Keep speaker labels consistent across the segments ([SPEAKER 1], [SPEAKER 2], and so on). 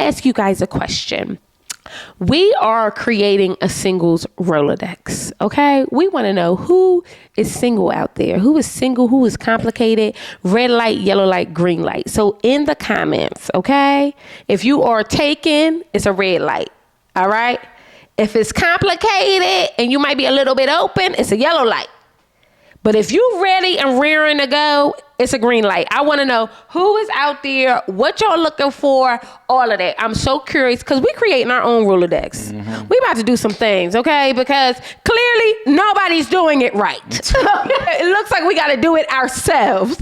[SPEAKER 1] ask you guys a question. We are creating a singles Rolodex, okay? We want to know who is single out there, who is single, who is complicated, red light, yellow light, green light. So in the comments, okay? If you are taken, it's a red light, all right? If it's complicated and you might be a little bit open, it's a yellow light. But if you're ready and rearing to go, it's a green light. I want to know who is out there, what y'all looking for, all of that. I'm so curious because we creating our own Rolodex. Mm-hmm. We about to do some things, okay? Because clearly nobody's doing it right. It looks like we got to do it ourselves.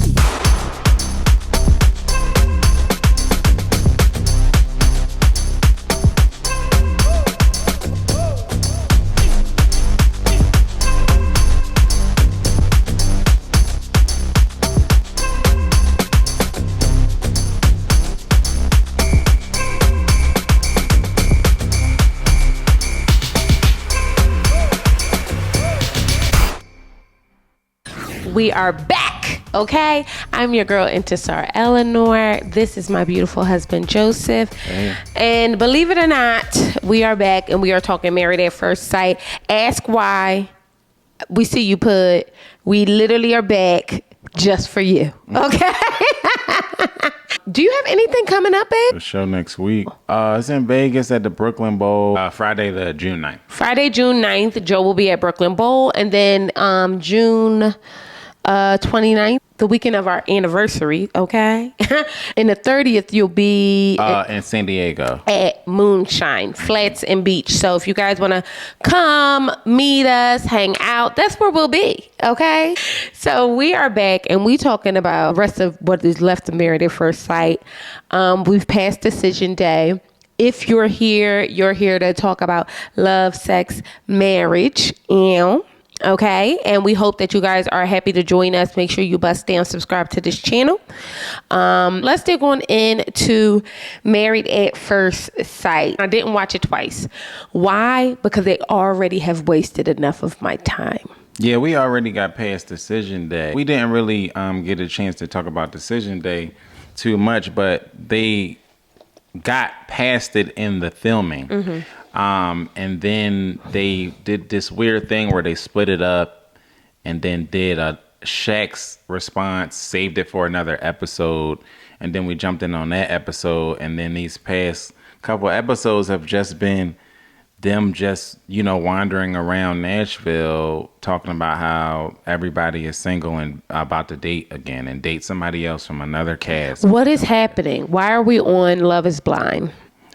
[SPEAKER 1] We are back, okay? I'm your girl, Intisar Eleanor. This is my beautiful husband, Joseph. Hey. And believe it or not, we are back and we are talking Married at First Sight. Ask why. We see you put. We literally are back just for you, okay? Do you have anything coming up, babe?
[SPEAKER 2] The show next week. It's in Vegas at the Brooklyn Bowl. Friday, the June 9th.
[SPEAKER 1] Friday, June 9th, Joe will be at Brooklyn Bowl. And then June 29th, the weekend of our anniversary, okay? And the 30th, you'll be
[SPEAKER 2] in San Diego
[SPEAKER 1] at Moonshine, Flats and Beach. So if you guys want to come, meet us, hang out, that's where we'll be, okay? So we are back and we talking about the rest of what is left of Married at First Sight. We've passed decision day. If you're here to talk about love, sex, marriage, okay, and we hope that you guys are happy to join us. Make sure you bust down, subscribe to this channel. Let's dig on into Married at First Sight. I didn't watch it twice. Why? Because they already have wasted enough of my time.
[SPEAKER 2] Yeah, we already got past decision day. We didn't really get a chance to talk about decision day too much, but they got past it in the filming. Mm-hmm. And then they did this weird thing where they split it up and then did a Shaq's response, saved it for another episode. And then we jumped in on that episode. And then these past couple episodes have just been them just, wandering around Nashville talking about how everybody is single and about to date again and date somebody else from another cast.
[SPEAKER 1] What is happening? Why are we on Love is Blind?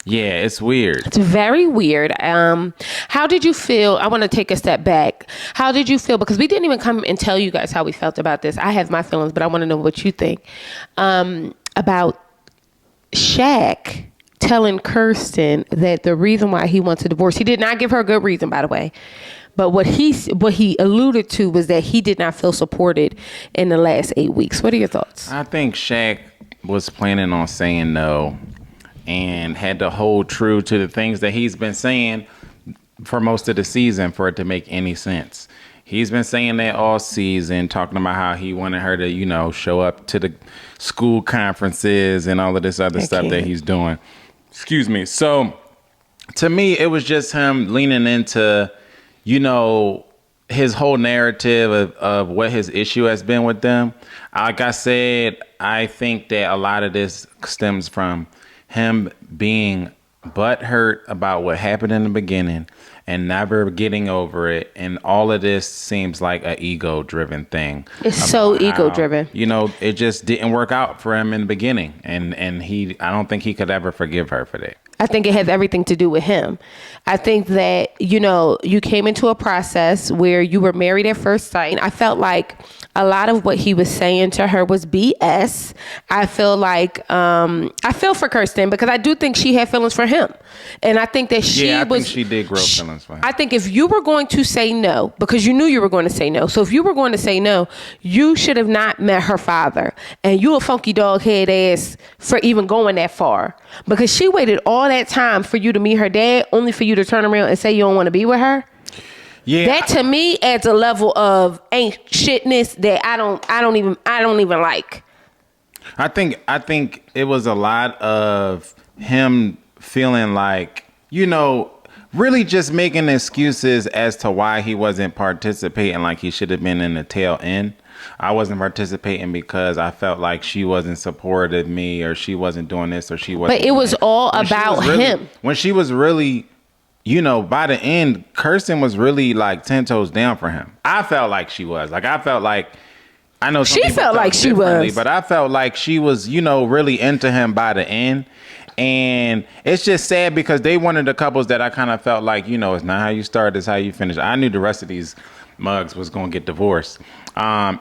[SPEAKER 2] Yeah, it's weird.
[SPEAKER 1] It's very weird. How did you feel? I want to take a step back. How did you feel? Because we didn't even come and tell you guys how we felt about this. I have my feelings, but I want to know what you think. About Shaq telling Kirsten that the reason why he wants a divorce, he did not give her a good reason, by the way. But what he alluded to was that he did not feel supported in the last 8 weeks. What are your thoughts?
[SPEAKER 2] I think Shaq was planning on saying no and had to hold true to the things that he's been saying for most of the season for it to make any sense. He's been saying that all season, talking about how he wanted her to, show up to the school conferences and all of this other stuff that he's doing. Excuse me. So to me, it was just him leaning into, his whole narrative of what his issue has been with them. Like I said, I think that a lot of this stems from him being butthurt about what happened in the beginning and never getting over it. And all of this seems like an ego-driven thing.
[SPEAKER 1] It's so ego-driven.
[SPEAKER 2] It just didn't work out for him in the beginning. And I don't think he could ever forgive her for that.
[SPEAKER 1] I think it has everything to do with him. I think that, you came into a process where you were married at first sight. I felt like a lot of what he was saying to her was BS. I feel like, I feel for Kirsten because I do think she had feelings for him. And I think that
[SPEAKER 2] I think she did grow feelings for him.
[SPEAKER 1] I think if you were going to say no, because you knew you were going to say no. So if you were going to say no, you should have not met her father. And you a funky dog head ass for even going that far. Because she waited all that time for you to meet her dad, only for you to turn around and say you don't want to be with her.
[SPEAKER 2] Yeah,
[SPEAKER 1] that to me adds a level of ain't shitness that I don't even like.
[SPEAKER 2] I think it was a lot of him feeling like, really just making excuses as to why he wasn't participating like he should have been in the tail end. I wasn't participating because I felt like she wasn't supportive of me, or she wasn't doing this, or she wasn't.
[SPEAKER 1] But it was all about him.
[SPEAKER 2] When she was really, by the end, Kirsten was really like 10 toes down for him. I felt like she was. Like, I felt like, I know some
[SPEAKER 1] she felt like she was,
[SPEAKER 2] but I felt like she was, really into him by the end. And it's just sad because they one of the couples that I kind of felt like, it's not how you start, it's how you finish. I knew the rest of these mugs was going to get divorced,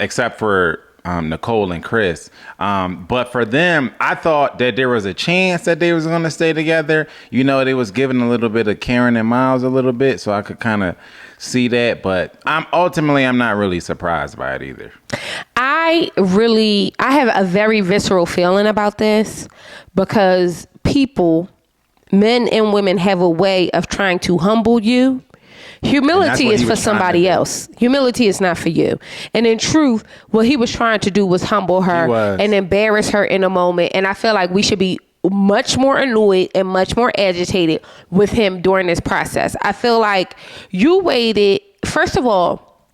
[SPEAKER 2] except for Nicole and Chris. But for them, I thought that there was a chance that they was going to stay together. They was giving a little bit of Karen and Miles a little bit, so I could kind of see that. But I'm not really surprised by it either.
[SPEAKER 1] I have a very visceral feeling about this because people, men and women, have a way of trying to humble you. Humility is for somebody else. Humility is not for you. And in truth, what he was trying to do was humble her and embarrass her in a moment. And I feel like we should be much more annoyed and much more agitated with him during this process. I feel like you waited. First of all,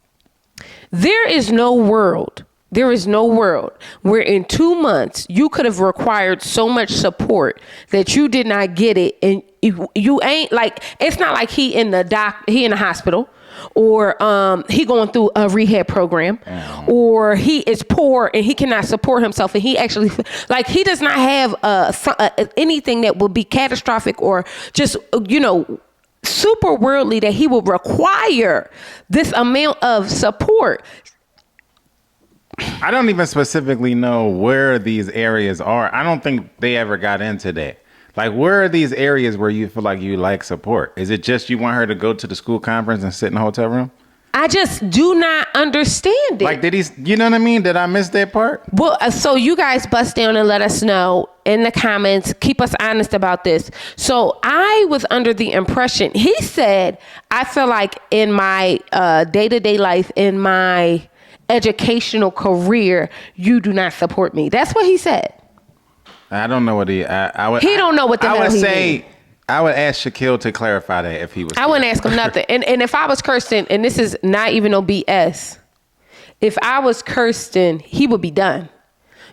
[SPEAKER 1] there is no world where in 2 months you could have required so much support that you did not get it. And you ain't like, it's not like he in the hospital, or he going through a rehab program, or he is poor and he cannot support himself. And he actually, like, he does not have anything that will be catastrophic or just, super worldly that he will require this amount of support.
[SPEAKER 2] I don't even specifically know where these areas are. I don't think they ever got into that. Like, where are these areas where you feel like you like support? Is it just you want her to go to the school conference and sit in the hotel room?
[SPEAKER 1] I just do not understand it.
[SPEAKER 2] Like, did he, you know what I mean? Did I miss that part?
[SPEAKER 1] Well, so you guys bust down and let us know in the comments. Keep us honest about this. So I was under the impression, he said, I feel like in my day-to-day life, in my educational career, you do not support me. That's what he said.
[SPEAKER 2] I don't know what he don't
[SPEAKER 1] know what the hell he mean.
[SPEAKER 2] I would ask Shaquille to clarify that if he was.
[SPEAKER 1] I wouldn't ask him nothing. And if I was Kirsten, and this is not even no BS, if I was Kirsten, he would be done.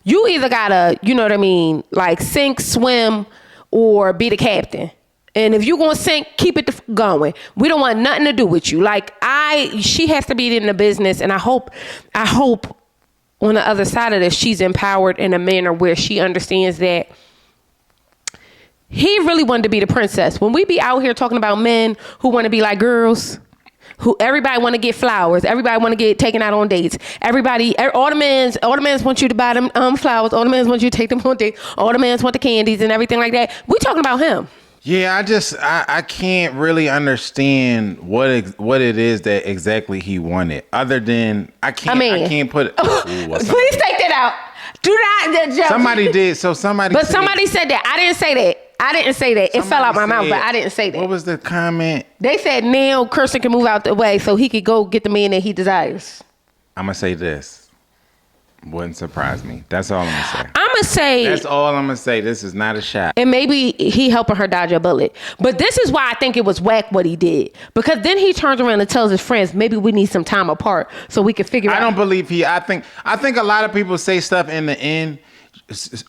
[SPEAKER 1] You either gotta, you know what I mean, like sink, swim, or be the captain. And if you're gonna sink, keep it going. We don't want nothing to do with you. Like, she has to be in the business, and I hope on the other side of this, she's empowered in a manner where she understands that he really wanted to be the princess. When we be out here talking about men who want to be like girls, who everybody want to get flowers, everybody want to get taken out on dates, all the men want you to buy them flowers, all the men want you to take them on dates, all the men want the candies and everything like that. We talking about him.
[SPEAKER 2] Yeah, I can't really understand what it is that exactly he wanted. Other than I can't put it.
[SPEAKER 1] Please take that out. Do not jump.
[SPEAKER 2] Somebody did. So somebody.
[SPEAKER 1] But somebody said that. I didn't say that. It fell out my mouth, but I didn't say that.
[SPEAKER 2] What was the comment?
[SPEAKER 1] They said now Kirsten can move out the way so he could go get the man that he desires.
[SPEAKER 2] I'm gonna say this. Wouldn't surprise me. That's all I'm gonna say.
[SPEAKER 1] That's
[SPEAKER 2] all I'm gonna say. This is not a shot.
[SPEAKER 1] And maybe he helping her dodge a bullet. But this is why I think it was whack what he did. Because then he turns around and tells his friends, maybe we need some time apart so we can figure out.
[SPEAKER 2] I don't believe I think a lot of people say stuff in the end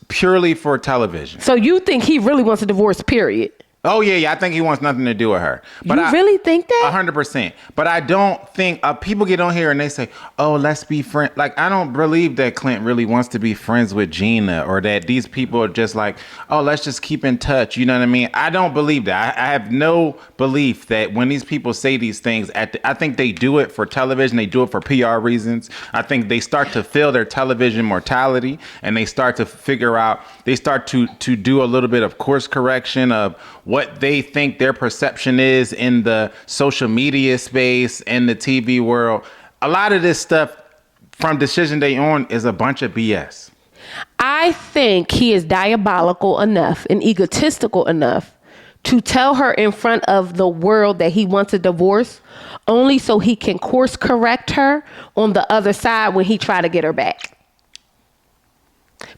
[SPEAKER 2] purely for television.
[SPEAKER 1] So you think he really wants a divorce, period?
[SPEAKER 2] Oh, yeah. I think he wants nothing to do with her.
[SPEAKER 1] But you really think that?
[SPEAKER 2] 100%. But I don't think people get on here and they say, oh, let's be friends. Like, I don't believe that Clint really wants to be friends with Gina, or that these people are just like, oh, let's just keep in touch. You know what I mean? I don't believe that. I have no belief that when these people say these things, I think they do it for television. They do it for PR reasons. I think they start to feel their television mortality, and they start to figure out, they start to do a little bit of course correction of what they think their perception is in the social media space and the TV world. A lot of this stuff from Decision Day on is a bunch of BS.
[SPEAKER 1] I think he is diabolical enough and egotistical enough to tell her in front of the world that he wants a divorce, only so he can course correct her on the other side when he try to get her back.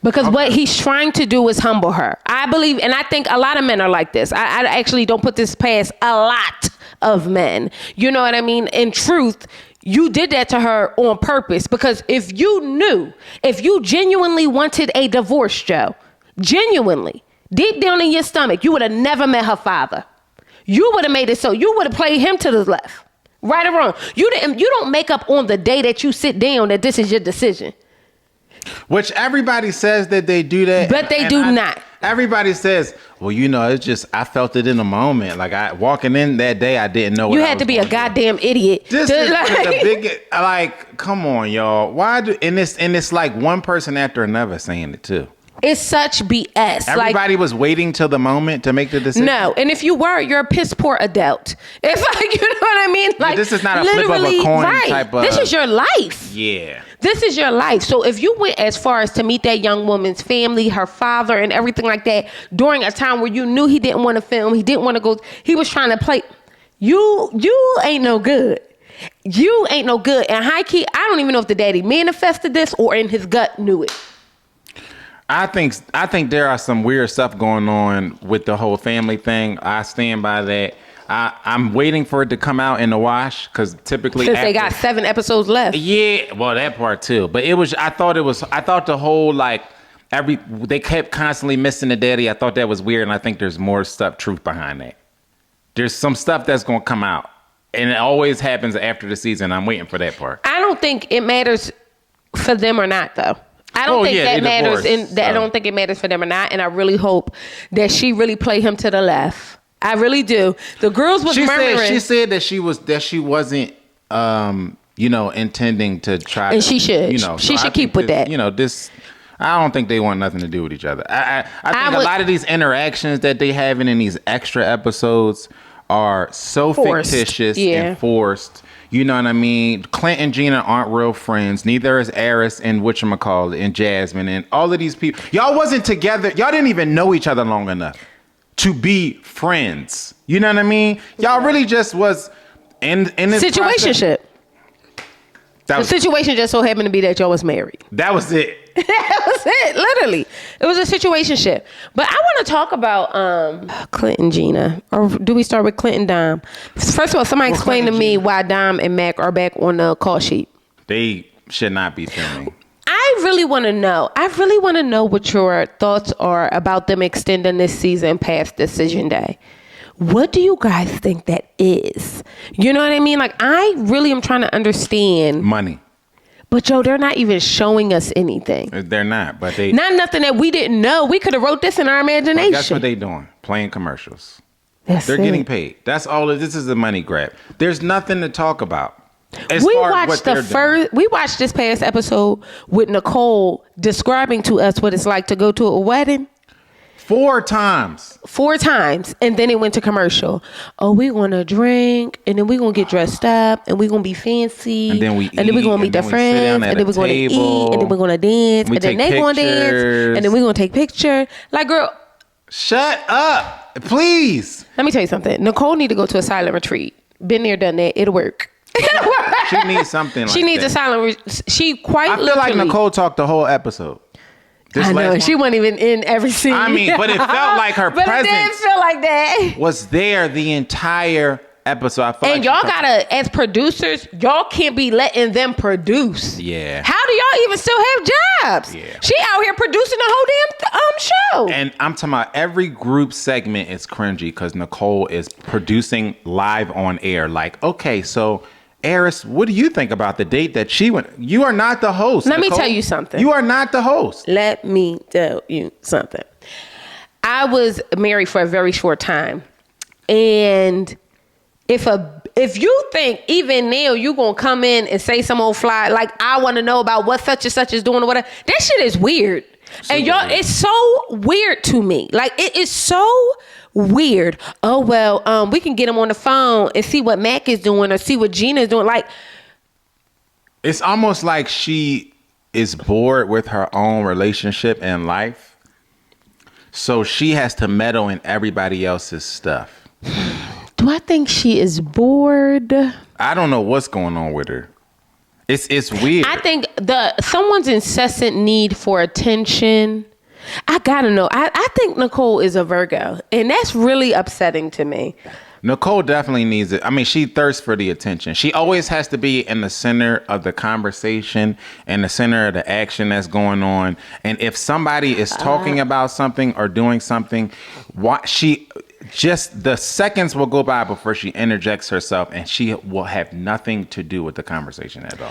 [SPEAKER 1] Because what he's trying to do is humble her. I believe, and I think a lot of men are like this. I actually don't put this past a lot of men. You know what I mean? In truth, you did that to her on purpose. Because if you genuinely wanted a divorce, Joe, genuinely, deep down in your stomach, you would have never met her father. You would have made it so. You would have played him to the left. Right or wrong. You don't make up on the day that you sit down that this is your decision.
[SPEAKER 2] Which everybody says that they do that.
[SPEAKER 1] But they do not.
[SPEAKER 2] Everybody says, well, it's just, I felt it in the moment. Like walking in that day, I didn't know what
[SPEAKER 1] you had to be a goddamn idiot.
[SPEAKER 2] This is the biggest, come on, y'all. And it's like one person after another saying it too.
[SPEAKER 1] It's such BS.
[SPEAKER 2] Everybody was waiting till the moment to make the decision.
[SPEAKER 1] No, and if you were, you're a piss poor adult. It's like, you know what I mean? Like,
[SPEAKER 2] this is not a flip of a coin type of.
[SPEAKER 1] This is your life.
[SPEAKER 2] Yeah.
[SPEAKER 1] This is your life. So if you went as far as to meet that young woman's family, her father, and everything like that during a time where you knew he didn't want to film, he didn't want to go, he was trying to play. You ain't no good. You ain't no good. And high key, I don't even know if the daddy manifested this or in his gut knew it.
[SPEAKER 2] I think there are some weird stuff going on with the whole family thing. I stand by that. I'm waiting for it to come out in the wash because typically
[SPEAKER 1] they got 7 episodes left.
[SPEAKER 2] Yeah, well that part too. But I thought the whole they kept constantly missing the daddy. I thought that was weird, and I think there's more truth behind that. There's some stuff that's gonna come out, and it always happens after the season. I'm waiting for that part.
[SPEAKER 1] I don't think it matters for them or not, though. I don't think that matters. I don't think it matters for them or not. And I really hope that she really played him to the left. I really do. The girls was murmuring.
[SPEAKER 2] She said that she wasn't, intending to try.
[SPEAKER 1] And she should. She should keep with that.
[SPEAKER 2] I don't think they want nothing to do with each other. I think a lot of these interactions that they having in these extra episodes are so fictitious and forced. You know what I mean? Clint and Gina aren't real friends. Neither is Aris and whatchamacallit and Jasmine and all of these people. Y'all wasn't together. Y'all didn't even know each other long enough to be friends. You know what I mean? Y'all really just was in this
[SPEAKER 1] situationship. The situation just so happened to be that y'all was married.
[SPEAKER 2] That was it.
[SPEAKER 1] That was it, literally. It was a situationship. But I want to talk about Clint and Gina. Or do we start with Clint and Dom? First of all, somebody explain to me why Dom and Mac are back on the call sheet.
[SPEAKER 2] They should not be filming.
[SPEAKER 1] I really want to know. I really want to know what your thoughts are about them extending this season past Decision Day. What do you guys think that is? You know what I mean? Like, I really am trying to understand.
[SPEAKER 2] Money.
[SPEAKER 1] But Joe, they're not even showing us anything.
[SPEAKER 2] They're not, but
[SPEAKER 1] not nothing that we didn't know. We could have wrote this in our imagination.
[SPEAKER 2] That's what they're doing. Playing commercials.
[SPEAKER 1] They're
[SPEAKER 2] getting paid. That's all. This is a money grab. There's nothing to talk about.
[SPEAKER 1] We watched this past episode with Nicole describing to us what it's like to go to a wedding.
[SPEAKER 2] 4 times.
[SPEAKER 1] And then it went to commercial. Oh, we're going to drink, and then we're going to get dressed up, and we're going to be fancy.
[SPEAKER 2] And then we're
[SPEAKER 1] going to meet their friends, and then we're going to eat, and then we're going to dance, and then they're going to dance, and then we're going to take pictures. Like, girl.
[SPEAKER 2] Shut up, please.
[SPEAKER 1] Let me tell you something. Nicole need to go to a silent retreat. Been there, done that. It'll work.
[SPEAKER 2] She needs something like that.
[SPEAKER 1] She needs a silent She quite
[SPEAKER 2] I feel like Nicole talked the whole episode.
[SPEAKER 1] I know. She wasn't even in every scene.
[SPEAKER 2] I mean, but it felt like her presence.
[SPEAKER 1] But it did feel like that.
[SPEAKER 2] Was there the entire episode. I feel
[SPEAKER 1] and y'all gotta, as producers, y'all can't be letting them produce.
[SPEAKER 2] Yeah.
[SPEAKER 1] How do y'all even still have jobs?
[SPEAKER 2] Yeah.
[SPEAKER 1] She out here producing the whole damn show.
[SPEAKER 2] And I'm talking about every group segment is cringy because Nicole is producing live on air. Like, okay, so Eris, what do you think about the date that she went? You are not the host.
[SPEAKER 1] Let me tell you something.
[SPEAKER 2] You are not the host.
[SPEAKER 1] Let me tell you something. I was married for a very short time. And if you think even now you gonna come in and say some old fly, like I want to know about what such and such is doing or whatever, that shit is weird. And y'all, it's so weird to me. Like it is so weird. Oh well, we can get him on the phone and see what Mac is doing or see what Gina is doing. Like
[SPEAKER 2] it's almost like she is bored with her own relationship and life, so she has to meddle in everybody else's stuff.
[SPEAKER 1] Do I think she is bored?
[SPEAKER 2] I don't know what's going on with her. It's weird.
[SPEAKER 1] I think someone's incessant need for attention. I gotta know. I think Nicole is a Virgo, and that's really upsetting to me.
[SPEAKER 2] Nicole definitely needs it. I mean, she thirsts for the attention. She always has to be in the center of the conversation and the center of the action that's going on. And if somebody is talking about something or doing something, just the seconds will go by before she interjects herself, and she will have nothing to do with the conversation at all.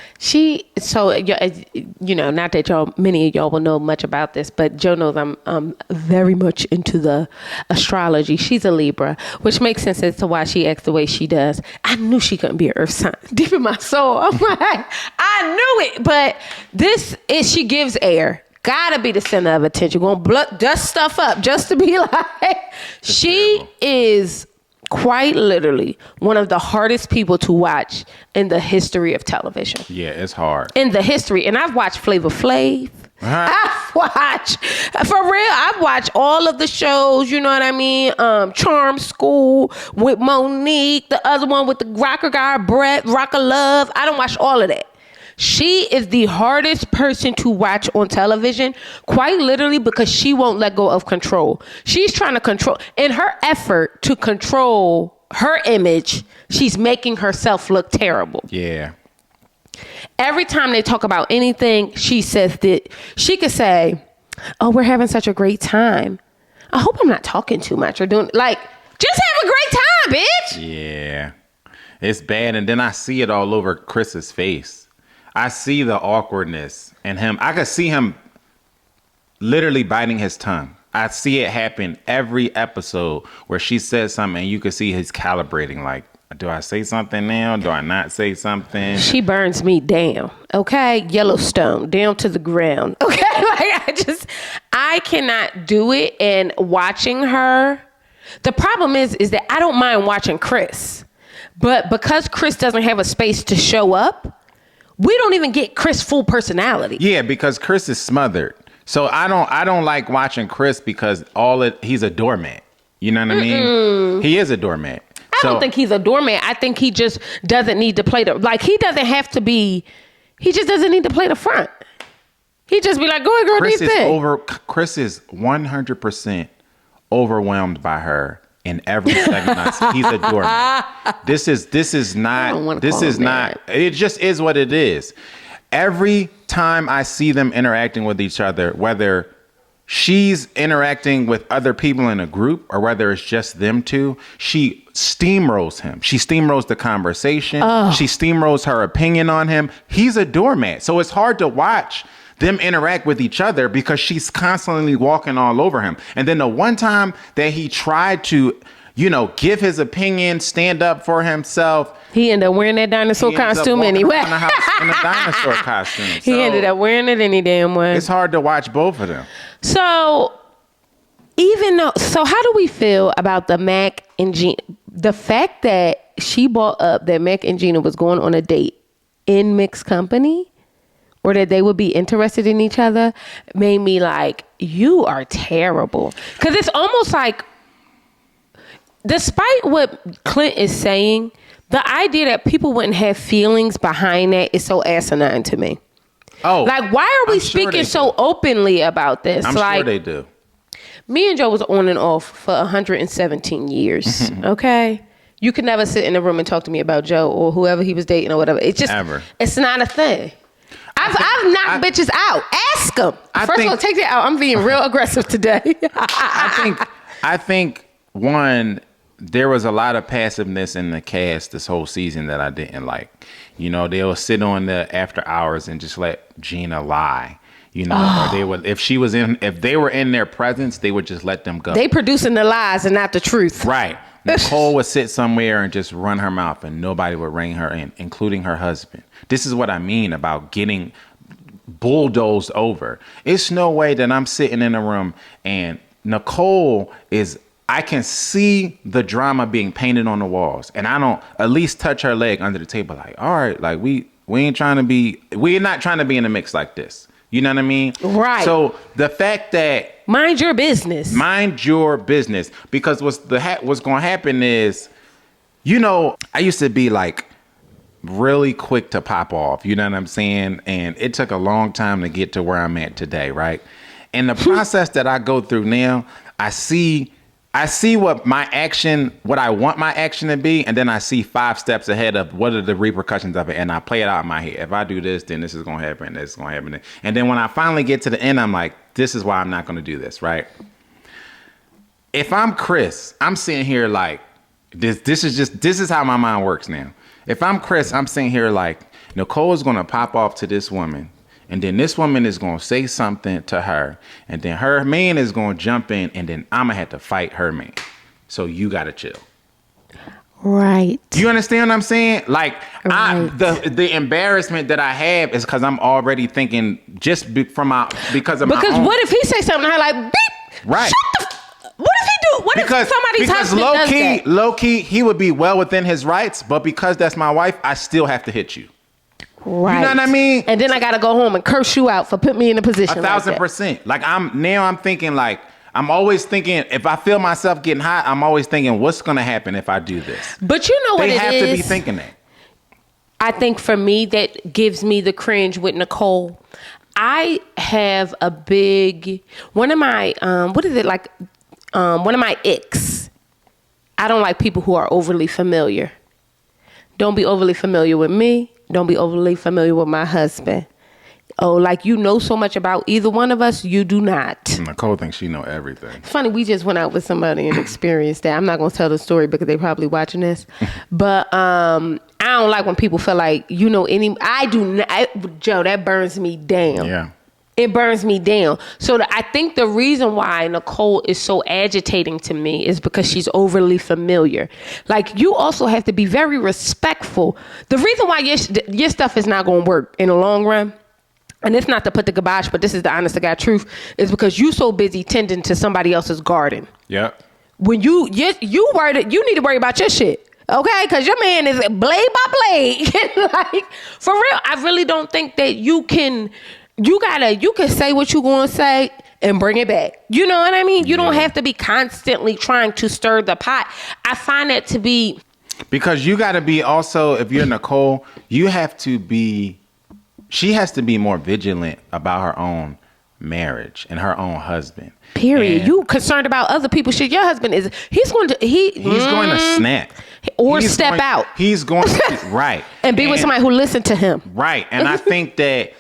[SPEAKER 2] Not that many of y'all will know much about this, but Joe knows I'm very much into the astrology. She's a Libra, which makes sense as to why she acts the way she does. I knew she couldn't be an earth sign. Deep in my soul, I'm like, I knew it. But she gives air. Gotta be the center of attention. Gonna dust stuff up just to be like. She is quite literally one of the hardest people to watch in the history of television. Yeah, it's hard.
[SPEAKER 1] In the history. And I've watched Flavor Flav. I've watched all of the shows, you know what I mean? Charm School with Monique, the other one with the rocker guy, Brett, Rock of Love. I don't watch all of that. She is the hardest person to watch on television, quite literally, because she won't let go of control. She's trying to control. In her effort to control her image, she's making herself look terrible.
[SPEAKER 2] Yeah.
[SPEAKER 1] Every time they talk about anything, she says that she could say, "Oh, we're having such a great time. I hope I'm not talking too much or doing just have a great time, bitch."
[SPEAKER 2] Yeah. It's bad. And then I see it all over Chris's face. I see the awkwardness in him. I could see him literally biting his tongue. I see it happen every episode where she says something and you can see he's calibrating. Like, do I say something now? Do I not say something?
[SPEAKER 1] She burns me down. Okay. Yellowstone, down to the ground. Okay. I cannot do it. And watching her, the problem is that I don't mind watching Chris, but because Chris doesn't have a space to show up, we don't even get Chris' full personality.
[SPEAKER 2] Yeah, because Chris is smothered. So I don't like watching Chris because he's a doormat. You know what I mean? He is a doormat.
[SPEAKER 1] I don't think he's a doormat. I think he just doesn't need to play he doesn't have to be. He just doesn't need to play the front. He just be like, "Go ahead, girl, do your thing."
[SPEAKER 2] Chris is 100% overwhelmed by her. In every segment, he's a doormat. This is not. It just is what it is. Every time I see them interacting with each other, whether she's interacting with other people in a group or whether it's just them two, she steamrolls him. She steamrolls the conversation. She steamrolls her opinion on him. He's a doormat, so it's hard to watch them interact with each other because she's constantly walking all over him. And then the one time that he tried to, give his opinion, stand up for himself,
[SPEAKER 1] he ended up wearing that dinosaur costume anyway.
[SPEAKER 2] In a dinosaur costume.
[SPEAKER 1] He ended up wearing it any damn way.
[SPEAKER 2] It's hard to watch both of them.
[SPEAKER 1] So how do we feel about the Mac and Gina? The fact that she brought up that Mac and Gina was going on a date in mixed company, or that they would be interested in each other, made me like, you are terrible. Because it's almost like, despite what Clint is saying, the idea that people wouldn't have feelings behind that is so asinine to me.
[SPEAKER 2] Oh.
[SPEAKER 1] Like, why are we speaking so openly about this?
[SPEAKER 2] I'm sure they do.
[SPEAKER 1] Me and Joe was on and off for 117 years, okay? You could never sit in a room and talk to me about Joe or whoever he was dating or whatever. It's just, it's not a thing. I've knocked bitches out. Ask them. First of all, take that out. I'm being real aggressive today.
[SPEAKER 2] I think one, there was a lot of passiveness in the cast this whole season that I didn't like. They'll sit on the after hours and just let Gina lie. Or they would, if they were in their presence, they would just let them go.
[SPEAKER 1] They producing the lies and not the truth.
[SPEAKER 2] Right. Nicole would sit somewhere and just run her mouth and nobody would rein her in, including her husband. This is what I mean about getting bulldozed over. It's no way that I'm sitting in a room and Nicole I can see the drama being painted on the walls and I don't at least touch her leg under the table. Like, all right, like we're not trying to be in a mix like this. You know what I mean?
[SPEAKER 1] Right.
[SPEAKER 2] So the fact that
[SPEAKER 1] mind your business, because what's going to happen is, I used to be like,
[SPEAKER 2] really quick to pop off. You know what I'm saying? And it took a long time to get to where I'm at today, right? And the process that I go through now, I see what I want my action to be, and then I see 5 steps ahead of what are the repercussions of it, and I play it out in my head. If I do this, then this is going to happen, this is going to happen. And then when I finally get to the end, I'm like, this is why I'm not going to do this, right? If I'm Chris, I'm sitting here like, this is how my mind works now. If I'm Chris, I'm sitting here like, Nicole is going to pop off to this woman, and then this woman is going to say something to her, and then her man is going to jump in, and then I'm going to have to fight her man. So you got to chill.
[SPEAKER 1] Right.
[SPEAKER 2] You understand what I'm saying? Like,
[SPEAKER 1] right.
[SPEAKER 2] The embarrassment that I have is because I'm already thinking because of my own.
[SPEAKER 1] Because what if he say something to her like, beep,
[SPEAKER 2] right.
[SPEAKER 1] shut the what if he do? What if somebody's husband does that?
[SPEAKER 2] Low key, he would be well within his rights, but because that's my wife, I still have to hit you.
[SPEAKER 1] Right.
[SPEAKER 2] You know what I mean?
[SPEAKER 1] And then I gotta go home and curse you out for putting me in a position.
[SPEAKER 2] 1,000%. Like I'm thinking like, I'm always thinking, if I feel myself getting hot, I'm always thinking, what's gonna happen if I do this?
[SPEAKER 1] But you know what it is?
[SPEAKER 2] They have to be thinking that.
[SPEAKER 1] I think for me, that gives me the cringe with Nicole. I have a big, one of my icks. I don't like people who are overly familiar. Don't be overly familiar with me. Don't be overly familiar with my husband. Oh, like you know so much about either one of us, you do not.
[SPEAKER 2] Nicole thinks she know everything.
[SPEAKER 1] It's funny, we just went out with somebody and experienced that. I'm not going to tell the story because they probably watching this. But I don't like when people feel like, you know, I do not. Joe, that burns me down.
[SPEAKER 2] Yeah.
[SPEAKER 1] It burns me down. So I think the reason why Nicole is so agitating to me is because she's overly familiar. Like, you also have to be very respectful. The reason why your stuff is not going to work in the long run, and it's not to put the kibosh, but this is the honest to God truth, is because you so busy tending to somebody else's garden.
[SPEAKER 2] Yeah.
[SPEAKER 1] When you worried, you need to worry about your shit. Okay, because your man is blade by blade. Like, for real, I really don't think that you can say what you're going to say and bring it back. You know what I mean? You don't have to be constantly trying to stir the pot. I find that to be...
[SPEAKER 2] Because you got to be also, if you're Nicole, you have to be... She has to be more vigilant about her own marriage and her own husband.
[SPEAKER 1] Period. And you concerned about other people's shit. Your husband is... He's going to snap. Or step out.
[SPEAKER 2] He's going to... Right.
[SPEAKER 1] And be with somebody who listened to him.
[SPEAKER 2] Right. And I think that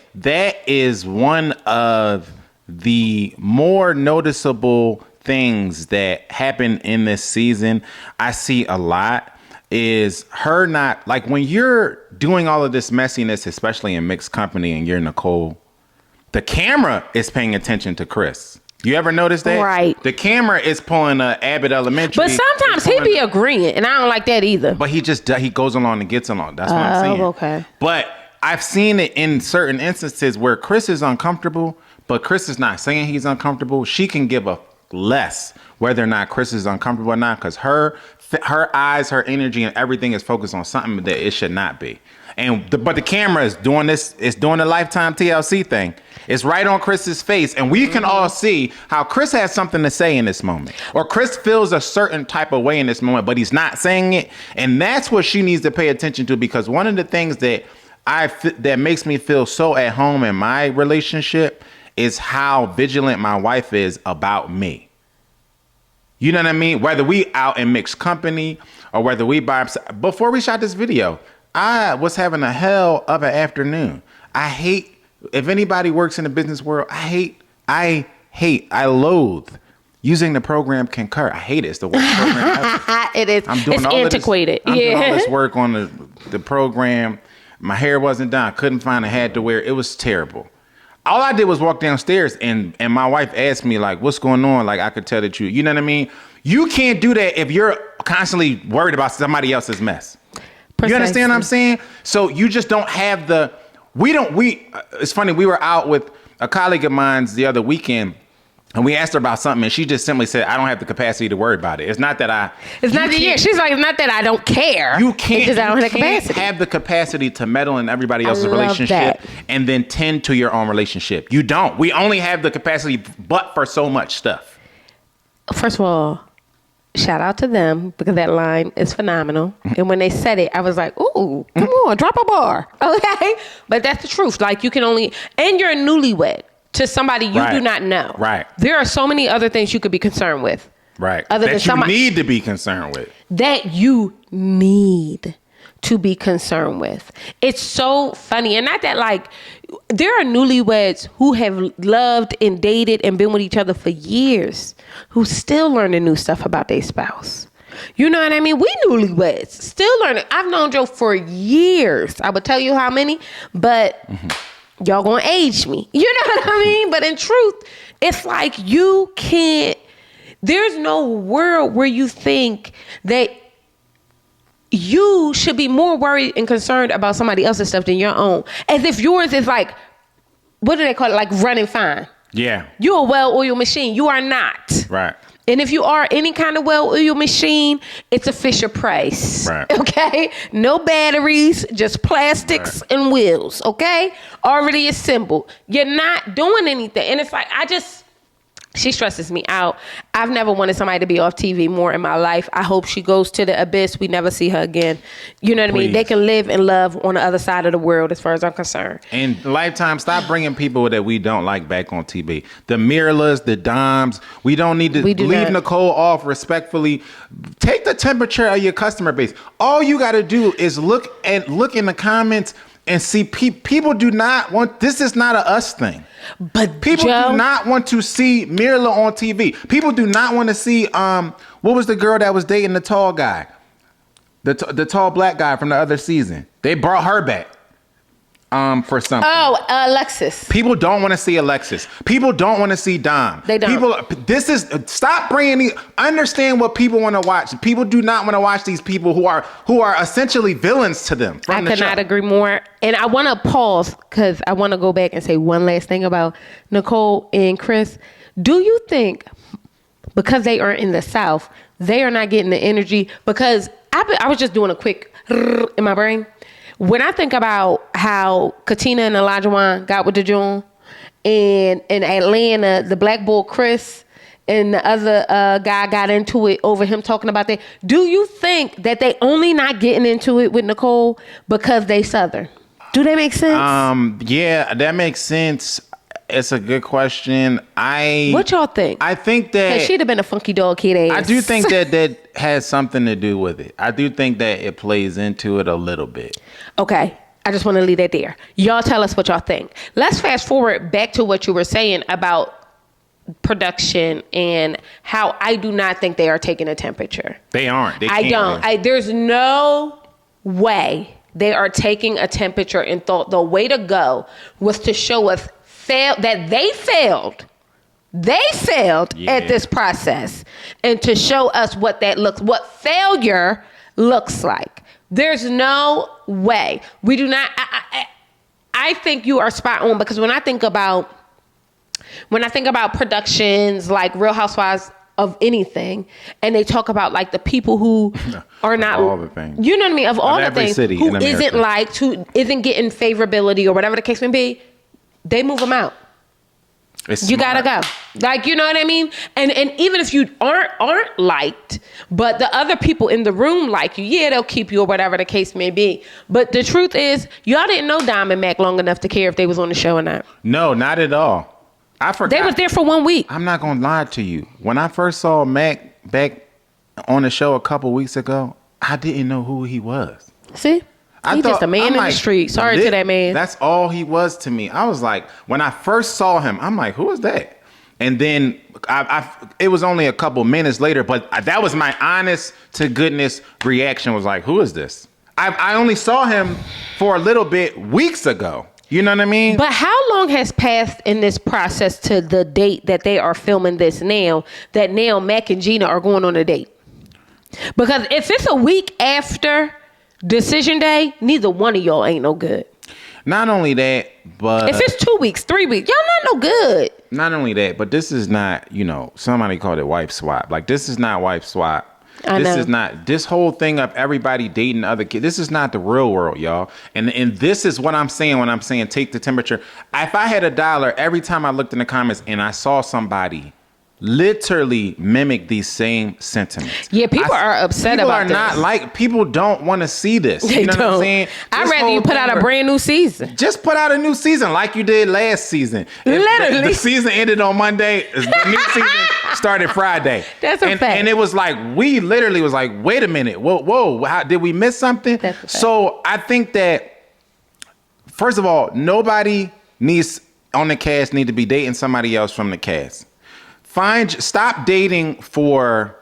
[SPEAKER 2] is one of the more noticeable things that happen in this season. I see a lot is her not, like, when you're doing all of this messiness, especially in mixed company and you're Nicole, the camera is paying attention to Chris. You ever notice that?
[SPEAKER 1] Right.
[SPEAKER 2] The camera is pulling Abbott Elementary.
[SPEAKER 1] But sometimes he be agreeing, and I don't like that either.
[SPEAKER 2] But he goes along and gets along. That's what I'm saying.
[SPEAKER 1] Okay.
[SPEAKER 2] But I've seen it in certain instances where Chris is uncomfortable, but Chris is not saying he's uncomfortable. She can give a less whether or not Chris is uncomfortable or not, because her eyes, her energy, and everything is focused on something that it should not be. But the camera is doing this. It's doing the Lifetime TLC thing. It's right on Chris's face, and we can all see how Chris has something to say in this moment, or Chris feels a certain type of way in this moment, but he's not saying it, and that's what she needs to pay attention to. Because one of the things that that makes me feel so at home in my relationship is how vigilant my wife is about me. You know what I mean? Whether we out in mixed company or whether we by ourselves. Before we shot this video, I was having a hell of an afternoon. I hate, if anybody works in the business world, I loathe using the program Concur. I hate it. It's the worst program ever.
[SPEAKER 1] It is. It's antiquated.
[SPEAKER 2] I'm doing all this work on the program. My hair wasn't done. I couldn't find a hat to wear. It was terrible. All I did was walk downstairs and my wife asked me, like, what's going on? Like, I could tell that you know what I mean? You can't do that if you're constantly worried about somebody else's mess. Precisely. You understand what I'm saying? So you just don't have it's funny. We were out with a colleague of mine the other weekend, and we asked her about something, and she just simply said, I don't have the capacity to worry about it. It's not that she's like,
[SPEAKER 1] it's not that I don't care.
[SPEAKER 2] You can't
[SPEAKER 1] have
[SPEAKER 2] the capacity to meddle in everybody else's relationship and then tend to your own relationship. You don't. We only have the capacity but for so much stuff.
[SPEAKER 1] First of all, shout out to them, because that line is phenomenal. And when they said it, I was like, ooh, come on, drop a bar. Okay? But that's the truth. Like, you can only, and you're a newlywed to somebody you do not know.
[SPEAKER 2] Right.
[SPEAKER 1] There are so many other things you could be concerned with.
[SPEAKER 2] Right.
[SPEAKER 1] Other
[SPEAKER 2] that
[SPEAKER 1] than
[SPEAKER 2] you need to be concerned with.
[SPEAKER 1] That you need to be concerned with. It's so funny. And not that, like, there are newlyweds who have loved and dated and been with each other for years who still learning new stuff about their spouse. You know what I mean? We newlyweds still learning. I've known Joe for years. I would tell you how many, but y'all gonna age me. You know what I mean? But in truth, it's like you can't, there's no world where you think that you should be more worried and concerned about somebody else's stuff than your own. As if yours is like, what do they call it? Like running fine.
[SPEAKER 2] Yeah.
[SPEAKER 1] You're a well-oiled machine. You are not.
[SPEAKER 2] Right.
[SPEAKER 1] And if you are any kind of well-oiled machine, it's a Fisher Price.
[SPEAKER 2] Right.
[SPEAKER 1] Okay? No batteries, just plastics and wheels. Okay? Already assembled. You're not doing anything. And it's like, she stresses me out. I've never wanted somebody to be off TV more in my life. I hope she goes to the abyss. We never see her again. You know what I mean? They can live and love on the other side of the world as far as I'm concerned.
[SPEAKER 2] And Lifetime, stop bringing people that we don't like back on TV. The Mirlas, the Doms. We don't need to leave Nicole off respectfully. Take the temperature of your customer base. All you got to do is look in the comments and see people do not want, this is not a us thing. But people do not want to see Mirla on TV. People do not want to see what was the girl that was dating the tall guy, the tall black guy from the other season. They brought her back for something.
[SPEAKER 1] Oh, Alexis.
[SPEAKER 2] People don't want to see Alexis. People don't want to see Dom.
[SPEAKER 1] They don't.
[SPEAKER 2] Stop bringing these. Understand what people want to watch. People do not want to watch these people who are essentially villains to them.
[SPEAKER 1] I could not agree more. And I want to pause because I want to go back and say one last thing about Nicole and Chris. Do you think because they are in the South, they are not getting the energy? Because I was just doing a quick in my brain. When I think about how Katina and Elijah got with the June, and in Atlanta, the black bull Chris and the other guy got into it over him talking about that. Do you think that they only not getting into it with Nicole because they Southern? Do they make sense?
[SPEAKER 2] Yeah, that makes sense. It's a good question.
[SPEAKER 1] What y'all think?
[SPEAKER 2] I think that
[SPEAKER 1] she'd have been a funky dog kid ass.
[SPEAKER 2] I do think that has something to do with it. I do think that it plays into it a little bit.
[SPEAKER 1] Okay. I just want to leave that there. Y'all tell us what y'all think. Let's fast forward back to what you were saying about production and how I do not think they are taking a temperature.
[SPEAKER 2] They aren't.
[SPEAKER 1] I don't. There's no way they are taking a temperature and thought the way to go was to show us that they failed. They failed at this process, and to show us what failure looks like. There's no way. We do not. I think you are spot on, because when I think about productions like Real Housewives of anything, and they talk about like the people who are not
[SPEAKER 2] all the things.
[SPEAKER 1] You know what I mean? Of all the things, who isn't liked, who isn't getting favorability or whatever the case may be, they move them out. You gotta go. Like, you know what I mean? And even if you aren't liked, but the other people in the room like you, they'll keep you or whatever the case may be. But the truth is, y'all didn't know Dom and Mac long enough to care if they was on the show or not.
[SPEAKER 2] No, not at all. I forgot.
[SPEAKER 1] They was there for 1 week.
[SPEAKER 2] I'm not gonna lie to you. When I first saw Mac back on the show a couple weeks ago, I didn't know who he was.
[SPEAKER 1] See? He's just a man in the street. Sorry to that man.
[SPEAKER 2] That's all he was to me. I was like, when I first saw him, I'm like, who is that? And then it was only a couple minutes later, but that was my honest to goodness reaction, was like, who is this? I only saw him for a little bit weeks ago. You know what I mean?
[SPEAKER 1] But how long has passed in this process to the date that they are filming this now, that now Mac and Gina are going on a date? Because if it's a week after Decision Day, neither one of y'all ain't no good.
[SPEAKER 2] Not only that, but
[SPEAKER 1] if it's 2 weeks, 3 weeks, y'all not no good.
[SPEAKER 2] Not only that, but this is not, somebody called it wife swap. Like, this is not wife swap. This is not this whole thing of everybody dating other kids. This is not the real world, y'all. And this is what I'm saying when I'm saying take the temperature. If I had $1 every time I looked in the comments and I saw somebody literally mimic these same sentiments.
[SPEAKER 1] Yeah, people are upset about this.
[SPEAKER 2] People are not people don't want to see this.
[SPEAKER 1] They
[SPEAKER 2] you know
[SPEAKER 1] don't.
[SPEAKER 2] what I'm saying?
[SPEAKER 1] I'd rather you put out a brand new season.
[SPEAKER 2] Just put out a new season like you did last season.
[SPEAKER 1] Literally.
[SPEAKER 2] The season ended on Monday. The new season started Friday.
[SPEAKER 1] That's a fact.
[SPEAKER 2] And it was like, we literally was like, wait a minute. Whoa, how, did we miss something?
[SPEAKER 1] That's a fact.
[SPEAKER 2] So I think that, first of all, nobody on the cast need to be dating somebody else from the cast. Stop dating for,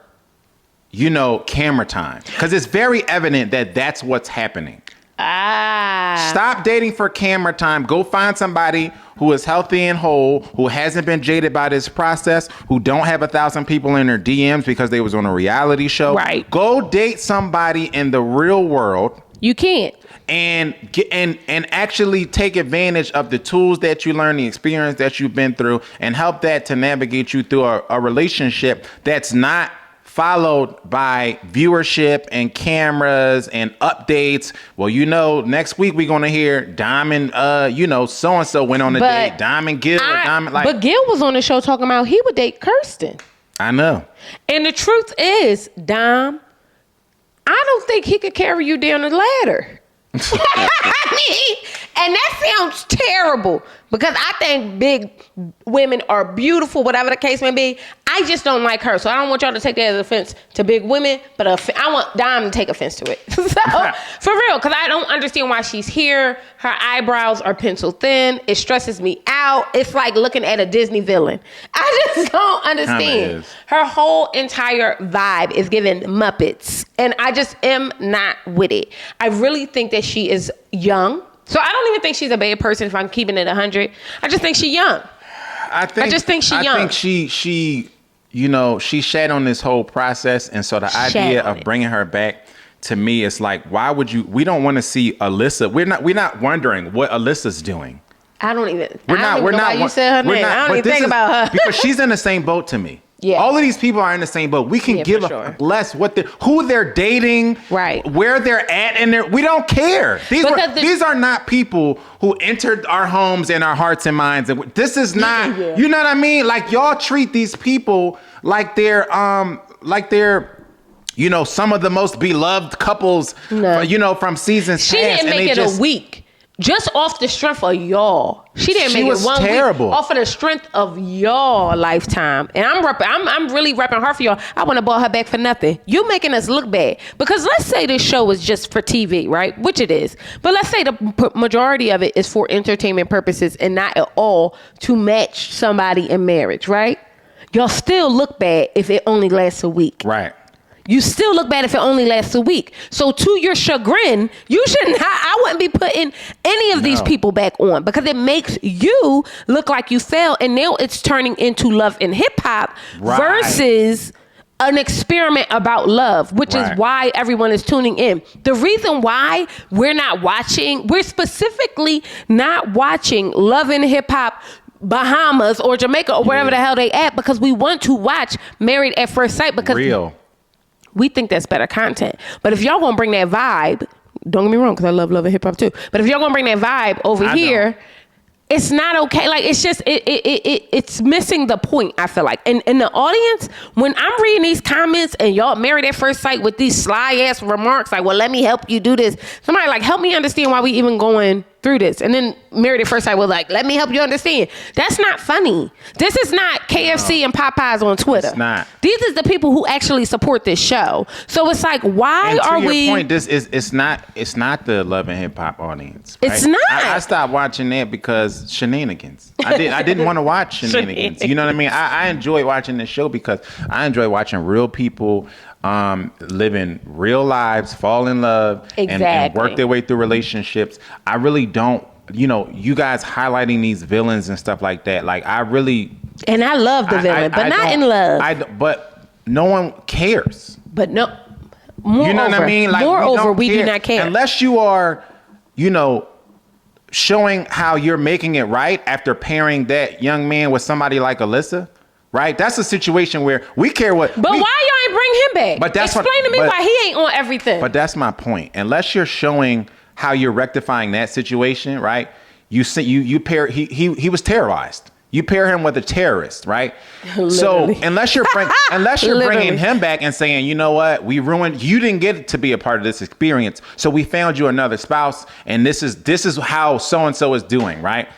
[SPEAKER 2] camera time. Because it's very evident that that's what's happening. Stop dating for camera time. Go find somebody who is healthy and whole, who hasn't been jaded by this process, who don't have 1,000 people in their DMs because they was on a reality show.
[SPEAKER 1] Right.
[SPEAKER 2] Go date somebody in the real world.
[SPEAKER 1] You can't.
[SPEAKER 2] And actually take advantage of the tools that you learn, the experience that you've been through, and help that to navigate you through a relationship that's not followed by viewership and cameras and updates. Well, next week we're gonna hear Diamond, so-and-so went on a date. Diamond Gill
[SPEAKER 1] But Gil was on the show talking about he would date Kirsten.
[SPEAKER 2] I know.
[SPEAKER 1] And the truth is, Dom, I don't think he could carry you down the ladder. And that sounds terrible because I think big women are beautiful, whatever the case may be. I just don't like her. So I don't want y'all to take that as offense to big women, but I want Dom to take offense to it. So for real, because I don't understand why she's here. Her eyebrows are pencil thin. It stresses me out. It's like looking at a Disney villain. I just don't understand. Her whole entire vibe is giving Muppets. And I just am not with it. I really think that she is young. So I don't even think she's a bad person if I'm keeping it 100. I just think she's young. I just think she's young.
[SPEAKER 2] I think she shat on this whole process. And so the idea of bringing her back, to me, it's like, why would you? We don't want to see Alyssa. We're not wondering what Alyssa's doing.
[SPEAKER 1] I don't even know why you said her name. I don't even think about her.
[SPEAKER 2] Because she's in the same boat to me. Yeah. All of these people are in the same boat. We can give less who they're dating, right? Where they're at, and we don't care. These are not people who entered our homes and our hearts and minds. And this is not, you know what I mean? Like, y'all treat these people like they're some of the most beloved couples, from seasons past.
[SPEAKER 1] She didn't make it a week. Just off the strength of y'all. She didn't make it 1 week. Off of the strength of y'all lifetime. And I'm really repping her for y'all. I want to ball her back for nothing. You making us look bad. Because let's say this show is just for TV, right? Which it is. But let's say the majority of it is for entertainment purposes and not at all to match somebody in marriage, right? Y'all still look bad if it only lasts a week.
[SPEAKER 2] Right.
[SPEAKER 1] You still look bad if it only lasts a week. So to your chagrin, I wouldn't be putting any of these people back on because it makes you look like you failed. And now it's turning into Love and Hip Hop versus an experiment about love, which is why everyone is tuning in. The reason why we're specifically not watching Love and Hip Hop Bahamas or Jamaica or wherever the hell they at, because we want to watch Married at First Sight because we think that's better content. But if y'all gonna bring that vibe, don't get me wrong, because I love and hip hop too. But if y'all gonna bring that vibe over here, it's not okay. Like, it's just it's missing the point, I feel like. And in the audience, when I'm reading these comments and y'all Married at First Sight with these sly ass remarks, like, well, let me help you do this. Somebody like, help me understand why we even going through this. And then Married at First Sight was like, let me help you understand. That's not funny. This is not KFC and Popeyes on Twitter.
[SPEAKER 2] It's not.
[SPEAKER 1] These is the people who actually support this show. So it's like, why are we?
[SPEAKER 2] To your point, it's not the Love and Hip Hop audience. Right?
[SPEAKER 1] It's not.
[SPEAKER 2] I stopped watching that because shenanigans. I didn't want to watch shenanigans. You know what I mean? I enjoy watching this show because I enjoy watching real people living real lives, fall in love, and work their way through relationships. I really don't, you guys highlighting these villains and stuff like that. Like, I really... And I love the villain, but not in love. But no one cares.
[SPEAKER 1] But no... Moreover,
[SPEAKER 2] you know what I mean? Like,
[SPEAKER 1] moreover, we do not care.
[SPEAKER 2] Unless you are, showing how you're making it right after pairing that young man with somebody like Alyssa. Right? That's a situation where we care what...
[SPEAKER 1] But why y'all ain't bring him back?
[SPEAKER 2] But that's
[SPEAKER 1] Explain to me why he ain't on everything.
[SPEAKER 2] But that's my point. Unless you're showing how you're rectifying that situation, right? You pair... He was terrorized. You pair him with a terrorist, right? So
[SPEAKER 1] Literally.
[SPEAKER 2] unless you're
[SPEAKER 1] Literally.
[SPEAKER 2] bringing him back and saying, you know what, we ruined, you didn't get to be a part of this experience, so we found you another spouse, and this is how so and so is doing, right?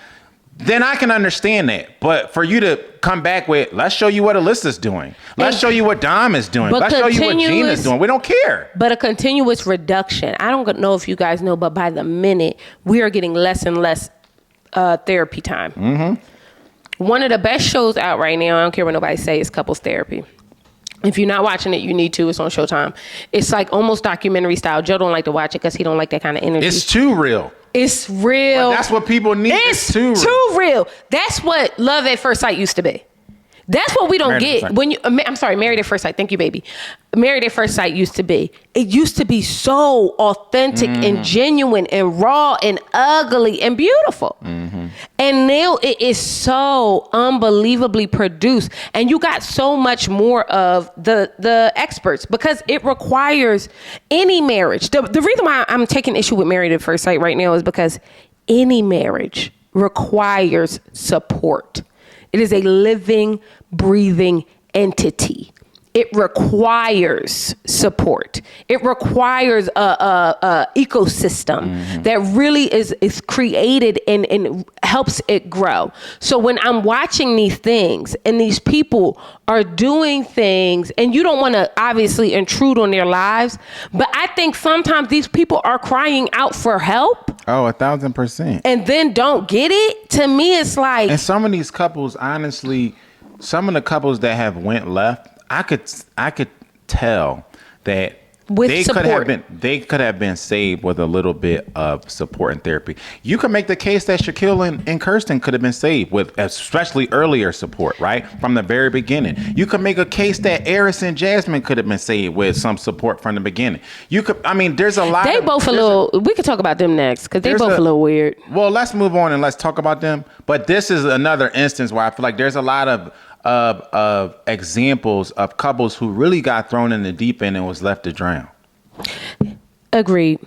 [SPEAKER 2] Then I can understand that. But for you to come back with, let's show you what Alyssa's doing. Let's show you what Dom is doing. Let's show you what Gina's doing. We don't care.
[SPEAKER 1] But a continuous reduction. I don't know if you guys know, but by the minute, we are getting less and less therapy time. Mm-hmm. One of the best shows out right now, I don't care what nobody say, is Couples Therapy. If you're not watching it, you need to. It's on Showtime. It's like almost documentary style. Joe don't like to watch it because he don't like that kind of energy.
[SPEAKER 2] It's too real.
[SPEAKER 1] It's real.
[SPEAKER 2] But that's what people need.
[SPEAKER 1] It's too real. That's what Love at First Sight used to be. That's what we don't get when you. I'm sorry, Married at First Sight. Thank you, baby. Married at First Sight used to be. It used to be so authentic and genuine and raw and ugly and beautiful. Mm-hmm. And now it is so unbelievably produced, and you got so much more of the experts because it requires any marriage. The reason why I'm taking issue with Married at First Sight right now is because any marriage requires support. It is a living, breathing entity. It requires support. It requires a ecosystem that really is created and helps it grow. So when I'm watching these things and these people are doing things, and you don't want to obviously intrude on their lives, but I think sometimes these people are crying out for help.
[SPEAKER 2] Oh, 1,000%.
[SPEAKER 1] And then don't get it. To me, it's like.
[SPEAKER 2] And some of these couples, honestly, some of the couples that have went left, I could tell that
[SPEAKER 1] with
[SPEAKER 2] they
[SPEAKER 1] support.
[SPEAKER 2] they could have been saved with a little bit of support and therapy. You could make the case that Shaquille and Kirsten could have been saved with especially earlier support, right? From the very beginning. You could make a case that Eris and Jasmine could have been saved with some support from the beginning. You could, I mean, there's a lot.
[SPEAKER 1] They both a little, we could talk about them next because they both a little weird.
[SPEAKER 2] Well, let's move on and let's talk about them. But this is another instance where I feel like there's a lot of examples of couples who really got thrown in the deep end and was left to drown.
[SPEAKER 1] Agreed.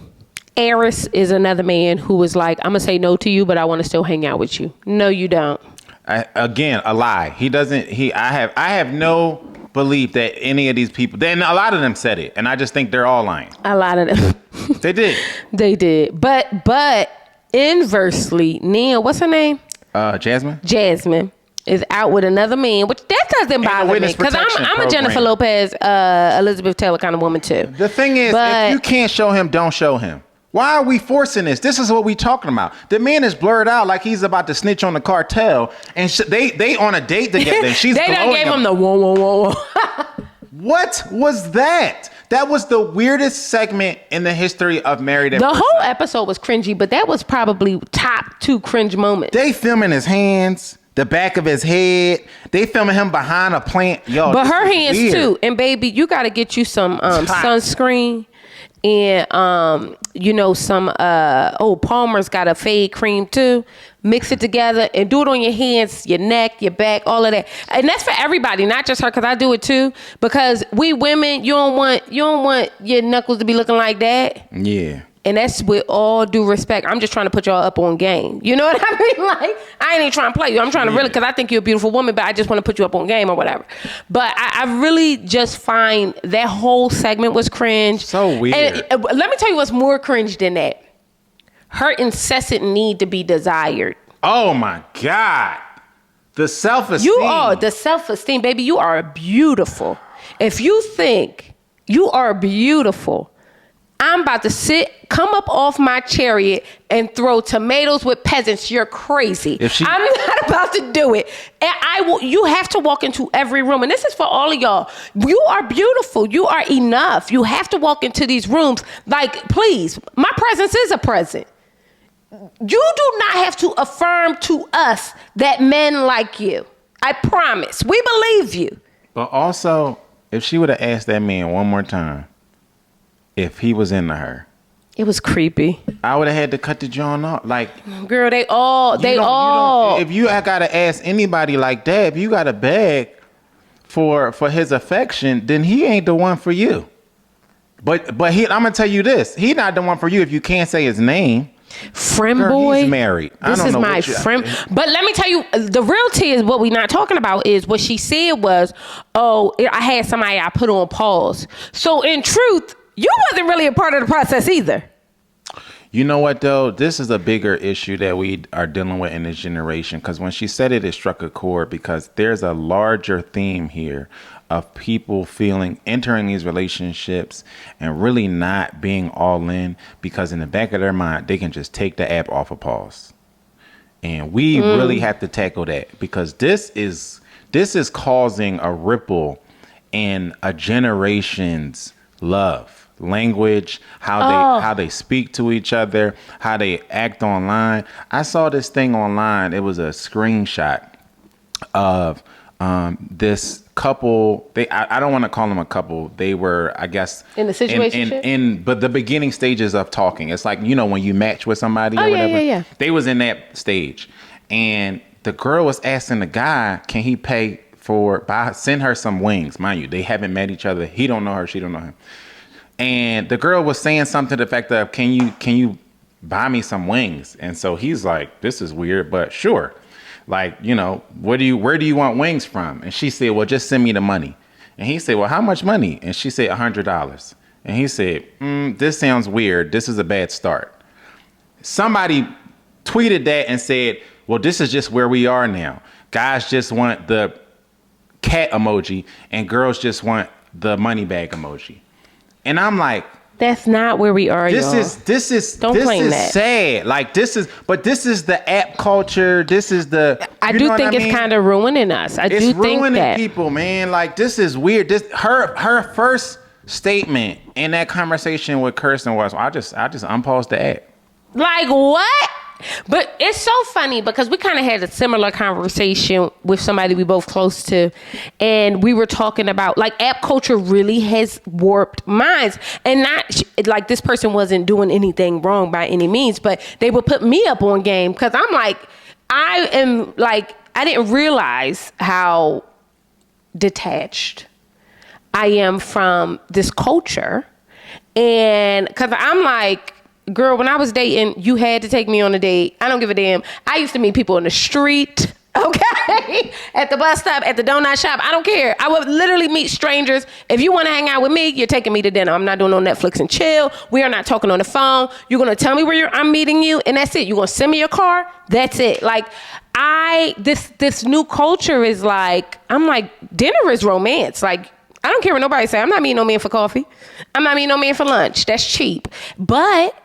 [SPEAKER 1] Eris is another man who was like, I'm gonna say no to you, but I want to still hang out with you. No, you don't.
[SPEAKER 2] Again, a lie. He doesn't. I have no belief that any of these people. Then a lot of them said it, and I just think they're all lying.
[SPEAKER 1] A lot of them.
[SPEAKER 2] They did.
[SPEAKER 1] They did. But inversely, Nia, what's her name? Jasmine is out with another man, which that doesn't bother me because I'm a Jennifer Lopez, Elizabeth Taylor kind of woman too.
[SPEAKER 2] The thing is, if you can't show him, don't show him. Why are we forcing this? This is what we talking about. The man is blurred out like he's about to snitch on the cartel, and they on a date together. And she's
[SPEAKER 1] they done gave him the whoa.
[SPEAKER 2] What was that? That was the weirdest segment in the history of Married at First Sight.
[SPEAKER 1] The whole episode was cringy, but that was probably top 2 cringe moments.
[SPEAKER 2] They filming his hands, the back of his head. They filming him behind a plant. Yo,
[SPEAKER 1] but her hands weird. Too. And baby, you got to get you some sunscreen and some Palmer's got a fade cream too. Mix it together and do it on your hands, your neck, your back, all of that. And that's for everybody, not just her, because I do it too. Because we women, you don't want your knuckles to be looking like that.
[SPEAKER 2] Yeah.
[SPEAKER 1] And that's with all due respect. I'm just trying to put y'all up on game. You know what I mean? Like, I ain't even trying to play you. I'm trying to really, because I think you're a beautiful woman, but I just want to put you up on game or whatever. But I really just find that whole segment was cringe. So weird. And let me tell you what's more cringe than that. Her incessant need to be desired.
[SPEAKER 2] Oh my God. The self-esteem.
[SPEAKER 1] You are the self-esteem, baby. You are beautiful. If you think you are beautiful, I'm about to come up off my chariot and throw tomatoes with peasants. You're crazy. I'm not about to do it. And you have to walk into every room. And this is for all of y'all. You are beautiful. You are enough. You have to walk into these rooms. Like, please, my presence is a present. You do not have to affirm to us that men like you. I promise. We believe you.
[SPEAKER 2] But also, if she would have asked that man one more time, if he was into her,
[SPEAKER 1] it was creepy.
[SPEAKER 2] I would have had to cut the joint off. Like,
[SPEAKER 1] girl, they all.
[SPEAKER 2] If you gotta ask anybody like that, if you gotta beg for his affection, then he ain't the one for you. But I'm gonna tell you this: he not the one for you if you can't say his name.
[SPEAKER 1] Friend
[SPEAKER 2] Girl,
[SPEAKER 1] boy.
[SPEAKER 2] he's married. I
[SPEAKER 1] This
[SPEAKER 2] don't
[SPEAKER 1] is
[SPEAKER 2] know
[SPEAKER 1] my
[SPEAKER 2] what you-
[SPEAKER 1] friend. But let me tell you, the real tea is what we're not talking about is what she said was, oh, I had somebody I put on pause. So in truth, you wasn't really a part of the process either.
[SPEAKER 2] You know what, though? This is a bigger issue that we are dealing with in this generation. Because when she said it, it struck a chord because there's a larger theme here of people entering these relationships and really not being all in because in the back of their mind, they can just take the app off of pause. And we really have to tackle that because this is causing a ripple in a generation's love. Language, how they speak to each other, how they act online. I saw this thing online. It was a screenshot of this couple. I don't want to call them a couple. They were, I guess,
[SPEAKER 1] In the situationship?
[SPEAKER 2] but the beginning stages of talking. It's like, you know, when you match with somebody or whatever.
[SPEAKER 1] Yeah.
[SPEAKER 2] They was in that stage, and the girl was asking the guy, can he pay send her some wings? Mind you, they haven't met each other. He don't know her. She don't know him. And the girl was saying something to the effect of, can you buy me some wings? And so he's like, this is weird, but sure. Like, you know, where do you want wings from? And she said, well, just send me the money. And he said, well, how much money? And she said, $100. And he said, this sounds weird. This is a bad start. Somebody tweeted that and said, well, this is just where we are now. Guys just want the cat emoji and girls just want the money bag emoji. And I'm like,
[SPEAKER 1] that's not where we are.
[SPEAKER 2] This
[SPEAKER 1] y'all.
[SPEAKER 2] is
[SPEAKER 1] Don't claim that.
[SPEAKER 2] sad. Like this is the app culture. This is the.
[SPEAKER 1] I do think it's kind of ruining us.
[SPEAKER 2] It's
[SPEAKER 1] do think
[SPEAKER 2] ruining
[SPEAKER 1] that
[SPEAKER 2] people, man. Like this is weird. Her first statement in that conversation with Kirsten was, I just unpaused the app.
[SPEAKER 1] Like what? But it's so funny because we kind of had a similar conversation with somebody we both close to, and we were talking about like app culture really has warped minds, and not like this person wasn't doing anything wrong by any means, but they would put me up on game because I'm like, I didn't realize how detached I am from this culture, and because I'm like, girl, when I was dating, you had to take me on a date. I don't give a damn. I used to meet people in the street, okay? At the bus stop, at the donut shop. I don't care. I would literally meet strangers. If you want to hang out with me, you're taking me to dinner. I'm not doing no Netflix and chill. We are not talking on the phone. You're going to tell me where I'm meeting you, and that's it. You're going to send me your car. That's it. Like, this new culture is like, I'm like, dinner is romance. Like, I don't care what nobody say. I'm not meeting no man for coffee. I'm not meeting no man for lunch. That's cheap. But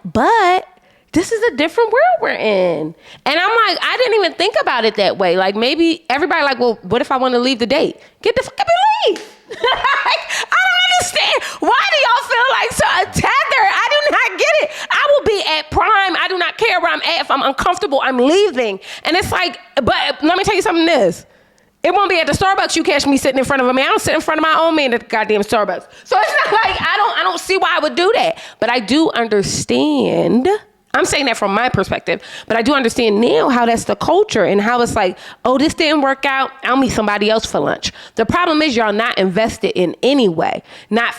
[SPEAKER 1] this is a different world we're in. And I'm like, I didn't even think about it that way. Like maybe everybody like, well, what if I want to leave the date? Get the fuck up and leave. Like, I don't understand. Why do y'all feel like so tethered? I do not get it. I will be at prime. I do not care where I'm at. If I'm uncomfortable, I'm leaving. And it's like, but let me tell you something this. It won't be at the Starbucks you catch me sitting in front of a man. I don't sit in front of my own man at the goddamn Starbucks. So it's not like I don't see why I would do that. But I do understand. I'm saying that from my perspective. But I do understand now how that's the culture and how it's like, oh, this didn't work out. I'll meet somebody else for lunch. The problem is y'all not invested in any way. Not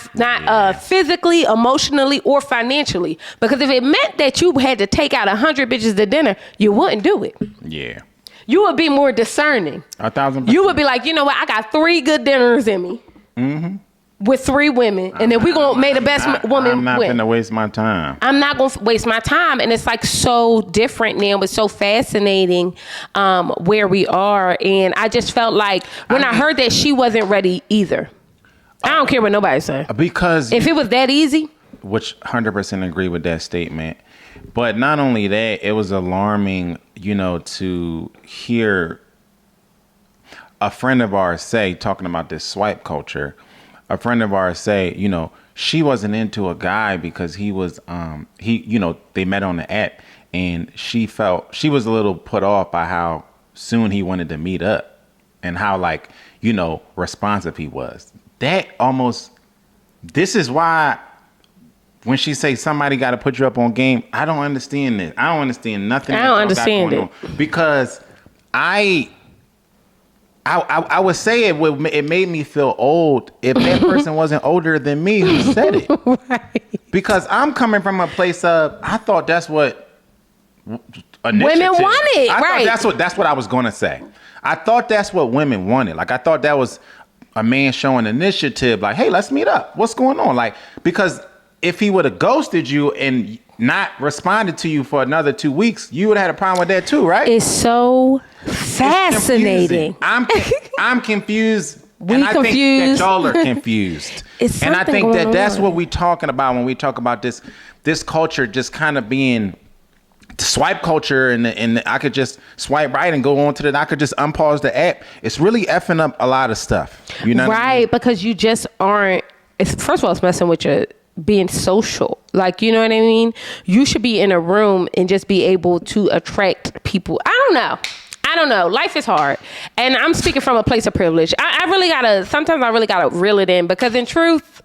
[SPEAKER 1] physically, emotionally, or financially. Because if it meant that you had to take out 100 bitches to dinner, you wouldn't do it.
[SPEAKER 2] Yeah.
[SPEAKER 1] You would be more discerning.
[SPEAKER 2] 1,000%.
[SPEAKER 1] You would be like, you know what? I got 3 good dinners in me with 3 women, and then we're gonna make the best woman
[SPEAKER 2] I'm not
[SPEAKER 1] win.
[SPEAKER 2] gonna waste my time.
[SPEAKER 1] I'm not gonna waste my time, and it's like so different now. It's so fascinating where we are, and I just felt like when I heard that she wasn't ready either. I don't care what nobody said,
[SPEAKER 2] because
[SPEAKER 1] if it was that easy,
[SPEAKER 2] which 100% agree with that statement. But not only that, it was alarming, to hear a friend of ours say, talking about this swipe culture, a friend of ours say, she wasn't into a guy because he was, they met on the app, and she was a little put off by how soon he wanted to meet up and how responsive he was. This is why when she say somebody got to put you up on game, I don't understand this. I don't understand nothing.
[SPEAKER 1] I don't understand it.
[SPEAKER 2] Because I would say it made me feel old if that person wasn't older than me who said it.
[SPEAKER 1] Right.
[SPEAKER 2] Because I'm coming from a place of, I thought that's what
[SPEAKER 1] Women want it, right?
[SPEAKER 2] That's what I was going to say. I thought that's what women wanted. Like, I thought that was a man showing initiative. Like, hey, let's meet up. What's going on? Like, because if he would have ghosted you and not responded to you for another 2 weeks, you would have had a problem with that too, right?
[SPEAKER 1] It's so fascinating.
[SPEAKER 2] I'm confused. And I think that y'all are confused. And I think that that's what we're talking about when we talk about this culture just kind of being swipe culture, and I could just swipe right and go on to I could just unpause the app. It's really effing up a lot of stuff. You know what I mean?
[SPEAKER 1] Because you just aren't. First of all, it's messing with your being social. Like, you know what I mean? You should be in a room and just be able to attract people. I don't know. Life is hard. And I'm speaking from a place of privilege. Sometimes I really gotta reel it in, because in truth,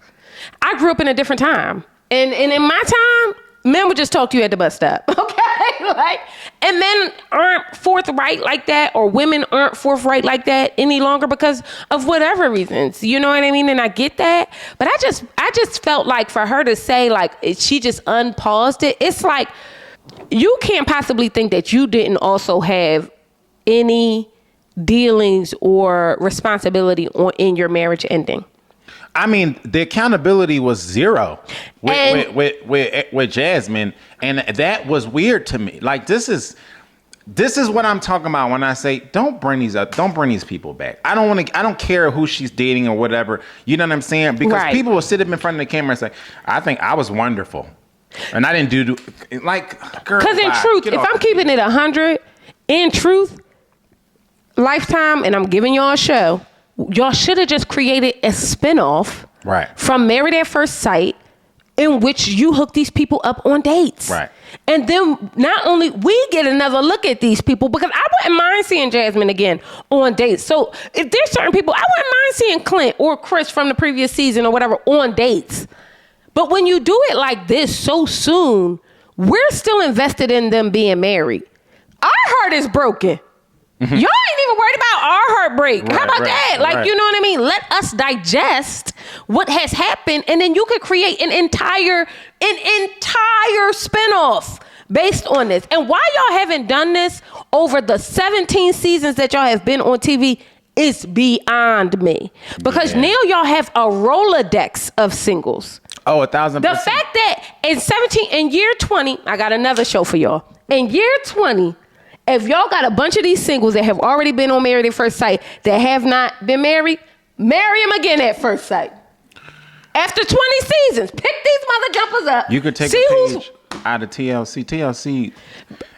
[SPEAKER 1] I grew up in a different time. And in my time, men would just talk to you at the bus stop. Okay? And men aren't forthright like that, or women aren't forthright like that any longer because of whatever reasons. You know what I mean? And I get that. But I just felt like for her to say, like, she just unpaused it. It's like, you can't possibly think that you didn't also have any dealings or responsibility in your marriage ending.
[SPEAKER 2] I mean, the accountability was zero with Jasmine, and that was weird to me. Like, this is what I'm talking about when I say don't bring these people back. I don't care who she's dating or whatever. You know what I'm saying? Because people will sit up in front of the camera and say, I think I was wonderful, and I didn't do like. Because
[SPEAKER 1] in truth, if I'm keeping it 100, in truth, Lifetime, and I'm giving y'all a show, y'all should have just created a spinoff from Married at First Sight, in which you hook these people up on dates.
[SPEAKER 2] Right.
[SPEAKER 1] And then not only we get another look at these people, because I wouldn't mind seeing Jasmine again on dates. So if there's certain people, I wouldn't mind seeing Clint or Chris from the previous season or whatever on dates. But when you do it like this so soon, we're still invested in them being married. Our heart is broken. Y'all ain't even worried about our heartbreak. How about that? Like, you know what I mean? Let us digest what has happened, and then you could create an entire spinoff based on this. And why y'all haven't done this over the 17 seasons that y'all have been on TV is beyond me. Because now y'all have a Rolodex of singles.
[SPEAKER 2] Oh, 1,000%.
[SPEAKER 1] The fact that in year 20, I got another show for y'all. In year 20, if y'all got a bunch of these singles that have already been on Married at First Sight that have not been married, marry them again at first sight. After 20 seasons, pick these mother jumpers up.
[SPEAKER 2] You could take a page out of TLC. TLC.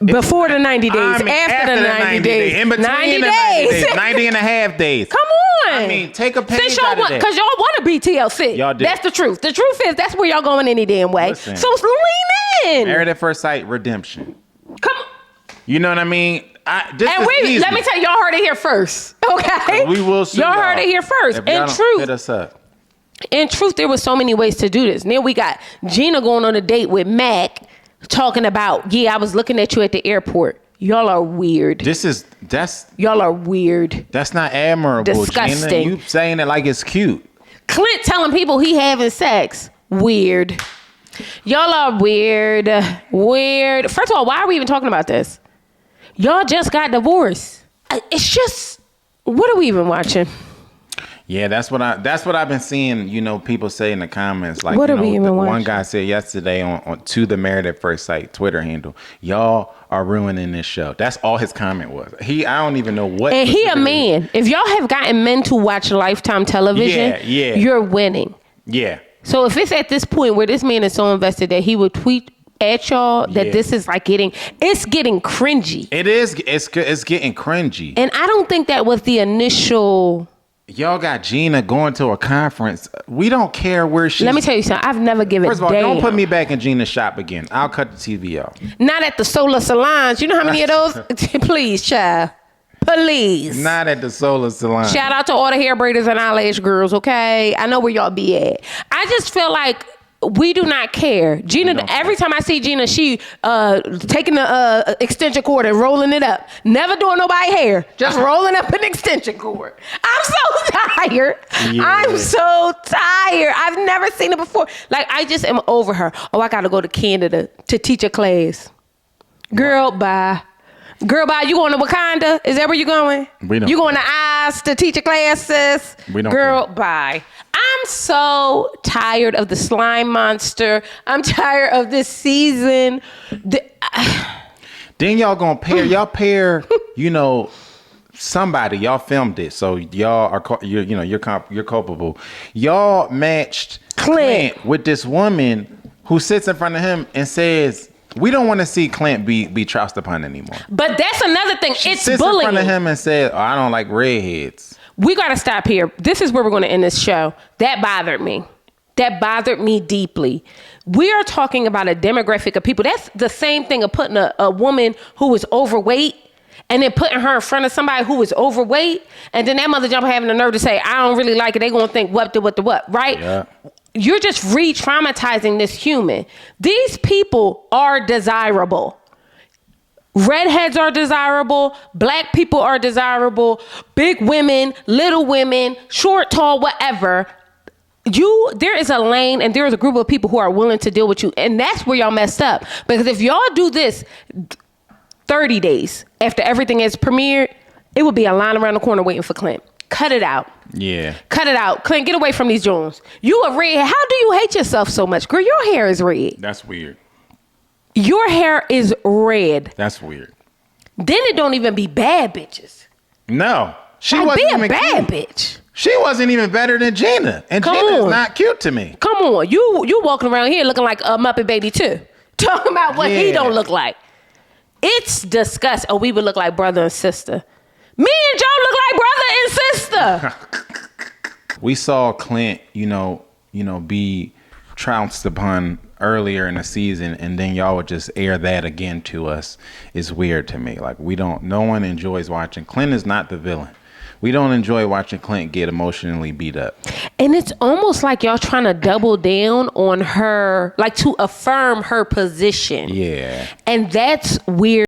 [SPEAKER 1] Before the 90 days. After the 90 days.
[SPEAKER 2] In between 90 the 90 days. 90 and a half days.
[SPEAKER 1] Come on.
[SPEAKER 2] I mean, take a page out of that.
[SPEAKER 1] Because y'all want to be TLC.
[SPEAKER 2] Y'all do.
[SPEAKER 1] That's the truth. The truth is that's where y'all going any damn way.
[SPEAKER 2] Listen,
[SPEAKER 1] so lean in.
[SPEAKER 2] Married at First Sight, redemption.
[SPEAKER 1] Come on.
[SPEAKER 2] You know what I mean?
[SPEAKER 1] Let me tell you, y'all heard it here first. Okay?
[SPEAKER 2] We will see.
[SPEAKER 1] Y'all heard it here first.
[SPEAKER 2] In truth, hit us up.
[SPEAKER 1] In truth, there were so many ways to do this. Now we got Gina going on a date with Mac, talking about, I was looking at you at the airport. Y'all are weird.
[SPEAKER 2] Y'all
[SPEAKER 1] are weird.
[SPEAKER 2] That's not admirable,
[SPEAKER 1] disgusting.
[SPEAKER 2] Gina. You saying it like it's cute.
[SPEAKER 1] Clint telling people he having sex. Weird. Y'all are weird. Weird. First of all, why are we even talking about this? Y'all just got divorced. It's just, what are we even watching?
[SPEAKER 2] Yeah, that's what I've been seeing, people say in the comments. Like,
[SPEAKER 1] what are we even watching?
[SPEAKER 2] One guy said yesterday on to the Married at First Sight Twitter handle, y'all are ruining this show. That's all his comment was. I don't even know what.
[SPEAKER 1] And he a man. If y'all have gotten men to watch Lifetime television, you're winning.
[SPEAKER 2] Yeah.
[SPEAKER 1] So if it's at this point where this man is so invested that he would tweet at y'all that this is like getting cringy.
[SPEAKER 2] It is. It's getting cringy.
[SPEAKER 1] And I don't think that was the initial.
[SPEAKER 2] Y'all got Gina going to a conference. We don't care where she's.
[SPEAKER 1] Let me tell you something. I've never given.
[SPEAKER 2] First of all, don't put me back in Gina's shop again. I'll cut the TV off. Not
[SPEAKER 1] at the Solar Salons. You know how many of those? Please, child. Please.
[SPEAKER 2] Not at the Solar Salon.
[SPEAKER 1] Shout out to all the hair braiders and eyelash girls, okay? I know where y'all be at. I just feel like we do not care. Gina, every time I see Gina, she taking the extension cord and rolling it up. Never doing nobody's hair. Just rolling up an extension cord. I'm so tired. Yeah. I'm so tired. I've never seen it before. Like, I just am over her. Oh, I got to go to Canada to teach a class. Girl, bye. Girl, bye. You going to Wakanda? Is that where you going?
[SPEAKER 2] We don't
[SPEAKER 1] You going to
[SPEAKER 2] care.
[SPEAKER 1] Oz to teach your classes?
[SPEAKER 2] We don't
[SPEAKER 1] Girl,
[SPEAKER 2] care.
[SPEAKER 1] bye. I'm so tired of the slime monster. I'm tired of this season.
[SPEAKER 2] Then y'all gonna pair, you know, somebody, y'all filmed it, so y'all are, you're culpable. Y'all matched Clint with this woman who sits in front of him and says, we don't want to see Clint be trounced upon anymore.
[SPEAKER 1] But that's another thing.
[SPEAKER 2] She
[SPEAKER 1] It's
[SPEAKER 2] sits
[SPEAKER 1] bullying.
[SPEAKER 2] in front of him and said, oh, I don't like redheads.
[SPEAKER 1] We got to stop here. This is where we're going to end this show. That bothered me. That bothered me deeply. We are talking about a demographic of people. That's the same thing of putting a woman who is overweight and then putting her in front of somebody who is overweight. And then that mother jumper having the nerve to say, I don't really like it. They going to think what, right?
[SPEAKER 2] Yeah.
[SPEAKER 1] You're just re-traumatizing this human. These people are desirable. Redheads are desirable. Black people are desirable. Big women, little women, short, tall, whatever. There is a lane and there is a group of people who are willing to deal with you. And that's where y'all messed up. Because if y'all do this 30 days after everything is premiered, it would be a line around the corner waiting for Clint. Cut it out.
[SPEAKER 2] Yeah.
[SPEAKER 1] Cut it out. Clint, get away from these Jones. You a redhead. How do you hate yourself so much? Girl, your hair is red.
[SPEAKER 2] That's weird.
[SPEAKER 1] Your hair is red.
[SPEAKER 2] That's weird.
[SPEAKER 1] Then it don't even be bad bitches.
[SPEAKER 2] No. She
[SPEAKER 1] Like,
[SPEAKER 2] wasn't
[SPEAKER 1] be a
[SPEAKER 2] even
[SPEAKER 1] bad
[SPEAKER 2] cute.
[SPEAKER 1] bitch.
[SPEAKER 2] She wasn't even better than Gina. And
[SPEAKER 1] Come
[SPEAKER 2] Gina's
[SPEAKER 1] on.
[SPEAKER 2] not cute to me.
[SPEAKER 1] Come on. You walking around here looking like a Muppet Baby too. Talking about what he
[SPEAKER 2] Yeah.
[SPEAKER 1] don't look like. It's disgusting. Oh, we would look like brother and sister. Me and Joe look like brother and sister.
[SPEAKER 2] We saw Clint, be trounced upon earlier in the season, and then y'all would just air that again to us. It's weird to me. Like, no one enjoys watching. Clint is not the villain. We don't enjoy watching Clint get emotionally beat up.
[SPEAKER 1] And it's almost like y'all trying to double down on her, like to affirm her position.
[SPEAKER 2] Yeah.
[SPEAKER 1] And that's weird.